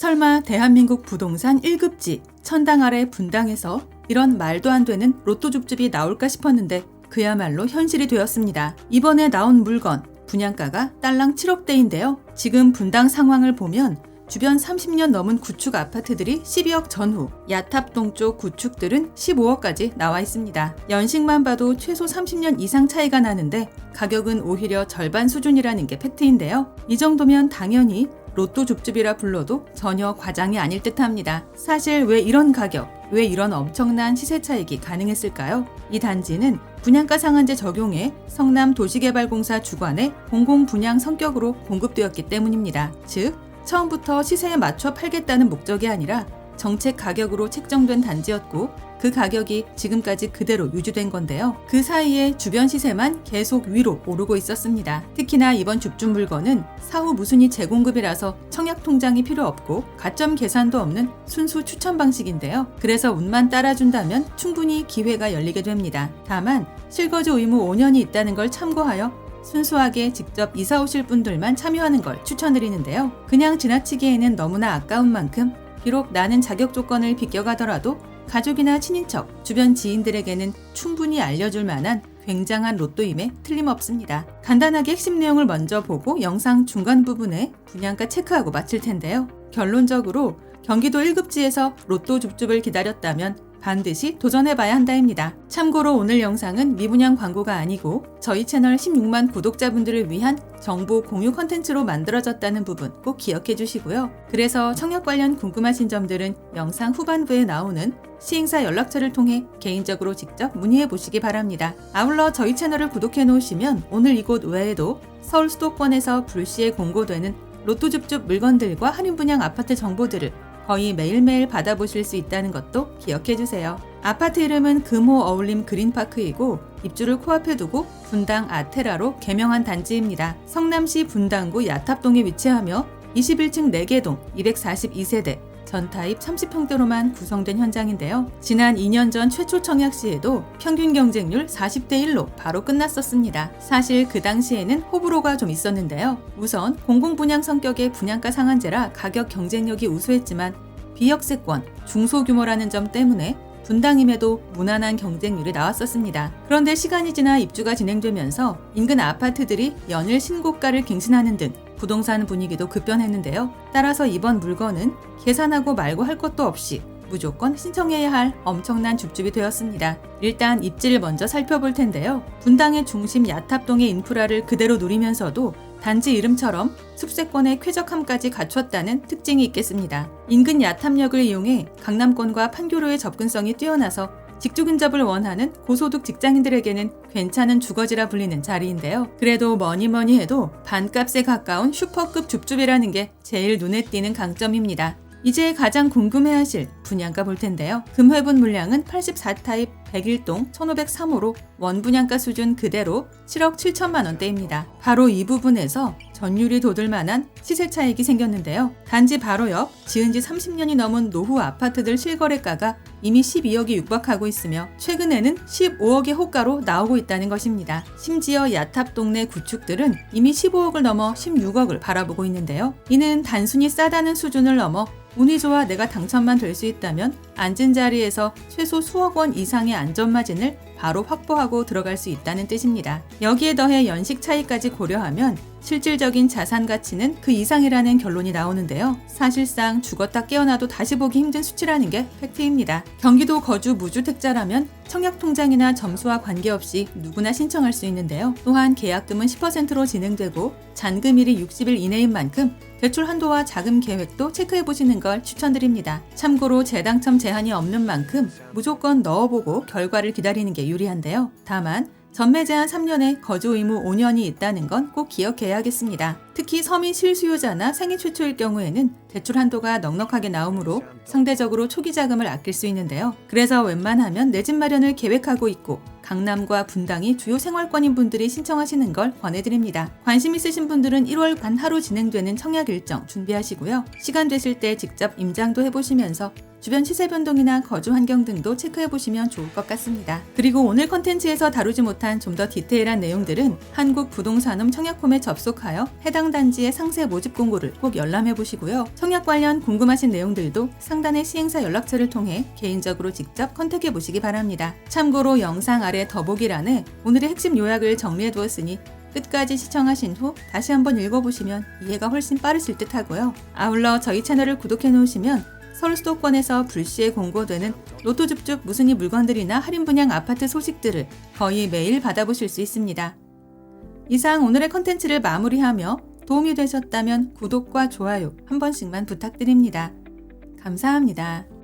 설마 대한민국 부동산 1급지 천당 아래 분당에서 이런 말도 안 되는 로또 줍줍이 나올까 싶었는데 그야말로 현실이 되었습니다. 이번에 나온 물건 분양가가 딸랑 7억대인데요. 지금 분당 상황을 보면 주변 30년 넘은 구축 아파트들이 12억 전후, 야탑동 쪽 구축들은 15억까지 나와 있습니다. 연식만 봐도 최소 30년 이상 차이가 나는데 가격은 오히려 절반 수준이라는 게 팩트인데요. 이 정도면 당연히 로또 줍줍이라 불러도 전혀 과장이 아닐 듯합니다. 사실 왜 이런 가격, 왜 이런 엄청난 시세 차익이 가능했을까요? 이 단지는 분양가 상한제 적용해 성남도시개발공사 주관의 공공분양 성격으로 공급되었기 때문입니다. 즉, 처음부터 시세에 맞춰 팔겠다는 목적이 아니라 정책 가격으로 책정된 단지였고 그 가격이 지금까지 그대로 유지된 건데요. 그 사이에 주변 시세만 계속 위로 오르고 있었습니다. 특히나 이번 줍줍 물건은 사후 무순위 재공급이라서 청약 통장이 필요 없고 가점 계산도 없는 순수 추천 방식인데요. 그래서 운만 따라준다면 충분히 기회가 열리게 됩니다. 다만 실거주 의무 5년이 있다는 걸 참고하여 순수하게 직접 이사 오실 분들만 참여하는 걸 추천드리는데요. 그냥 지나치기에는 너무나 아까운 만큼 비록 나는 자격 조건을 비껴가더라도 가족이나 친인척, 주변 지인들에게는 충분히 알려줄 만한 굉장한 로또임에 틀림없습니다. 간단하게 핵심 내용을 먼저 보고 영상 중간 부분에 분양가 체크하고 마칠 텐데요. 결론적으로 경기도 1급지에서 로또 줍줍을 기다렸다면 반드시 도전해봐야 한다입니다. 참고로 오늘 영상은 미분양 광고가 아니고 저희 채널 16만 구독자분들을 위한 정보 공유 컨텐츠로 만들어졌다는 부분 꼭 기억해 주시고요. 그래서 청약 관련 궁금하신 점들은 영상 후반부에 나오는 시행사 연락처를 통해 개인적으로 직접 문의해 보시기 바랍니다. 아울러 저희 채널을 구독해 놓으시면 오늘 이곳 외에도 서울 수도권에서 불시에 공고되는 로또 줍줍 물건들과 할인 분양 아파트 정보들을 거의 매일매일 받아보실 수 있다는 것도 기억해주세요. 아파트 이름은 금호 어울림 그린파크이고 입주를 코앞에 두고 분당 아테라로 개명한 단지입니다. 성남시 분당구 야탑동에 위치하며 21층 4개 동 242세대 전타입 30평대로만 구성된 현장인데요. 지난 2년 전 최초 청약 시에도 평균 경쟁률 40대 1로 바로 끝났었습니다. 사실 그 당시에는 호불호가 좀 있었는데요. 우선 공공분양 성격의 분양가 상한제라 가격 경쟁력이 우수했지만 비역세권, 중소규모라는 점 때문에 분당임에도 무난한 경쟁률이 나왔었습니다. 그런데 시간이 지나 입주가 진행되면서 인근 아파트들이 연일 신고가를 갱신하는 등 부동산 분위기도 급변했는데요. 따라서 이번 물건은 계산하고 말고 할 것도 없이 무조건 신청해야 할 엄청난 줍줍이 되었습니다. 일단 입지를 먼저 살펴볼 텐데요. 분당의 중심 야탑동의 인프라를 그대로 누리면서도 단지 이름처럼 숲세권의 쾌적함까지 갖췄다는 특징이 있겠습니다. 인근 야탑역을 이용해 강남권과 판교로의 접근성이 뛰어나서 직주 근접을 원하는 고소득 직장인들에게는 괜찮은 주거지라 불리는 자리인데요. 그래도 뭐니 해도 반값에 가까운 슈퍼급 줍줍이라는 게 제일 눈에 띄는 강점입니다. 이제 가장 궁금해하실 분양가 볼 텐데요. 금회분 물량은 84타입 101동 1503호로 원분양가 수준 그대로 7억 7천만 원대입니다. 바로 이 부분에서 전율이 돋을 만한 시세 차익이 생겼는데요. 단지 바로 옆 지은 지 30년이 넘은 노후 아파트들 실거래가가 이미 12억이 육박하고 있으며 최근에는 15억의 호가로 나오고 있다는 것입니다. 심지어 야탑 동네 구축들은 이미 15억을 넘어 16억을 바라보고 있는데요. 이는 단순히 싸다는 수준을 넘어 운이 좋아 내가 당첨만 될 수 있다면 앉은 자리에서 최소 수억 원 이상의 안전마진을 바로 확보하고 들어갈 수 있다는 뜻입니다. 여기에 더해 연식 차이까지 고려하면 실질적인 자산 가치는 그 이상이라는 결론이 나오는데요. 사실상 죽었다 깨어나도 다시 보기 힘든 수치라는 게 팩트입니다. 경기도 거주 무주택자라면 청약통장이나 점수와 관계없이 누구나 신청할 수 있는데요. 또한 계약금은 10%로 진행되고 잔금일이 60일 이내인 만큼 대출 한도와 자금 계획도 체크해보시는 걸 추천드립니다. 참고로 재당첨 제한이 없는 만큼 무조건 넣어보고 결과를 기다리는 게 유리한데요. 다만 전매 제한 3년에 거주 의무 5년이 있다는 건 꼭 기억해야겠습니다. 특히 서민 실수요자나 생애 최초일 경우에는 대출 한도가 넉넉하게 나오므로 상대적으로 초기 자금을 아낄 수 있는데요. 그래서 웬만하면 내 집 마련을 계획하고 있고 강남과 분당이 주요 생활권인 분들이 신청하시는 걸 권해드립니다. 관심 있으신 분들은 1월 반 하루 진행되는 청약 일정 준비하시고요. 시간 되실 때 직접 임장도 해보시면서 주변 시세 변동이나 거주 환경 등도 체크해보시면 좋을 것 같습니다. 그리고 오늘 컨텐츠에서 다루지 못한 좀 더 디테일한 내용들은 한국부동산음 청약홈에 접속하여 해당 단지의 상세 모집 공고를 꼭 열람해보시고요. 청약 관련 궁금하신 내용들도 상단의 시행사 연락처를 통해 개인적으로 직접 컨택해보시기 바랍니다. 참고로 영상 아래 더보기란에 오늘의 핵심 요약을 정리해두었으니 끝까지 시청하신 후 다시 한번 읽어보시면 이해가 훨씬 빠르실 듯 하고요. 아울러 저희 채널을 구독해놓으시면 서울 수도권에서 불시에 공고되는 로또줍줍 무순위 물건들이나 할인 분양 아파트 소식들을 거의 매일 받아보실 수 있습니다. 이상 오늘의 컨텐츠를 마무리하며 도움이 되셨다면 구독과 좋아요 한 번씩만 부탁드립니다. 감사합니다.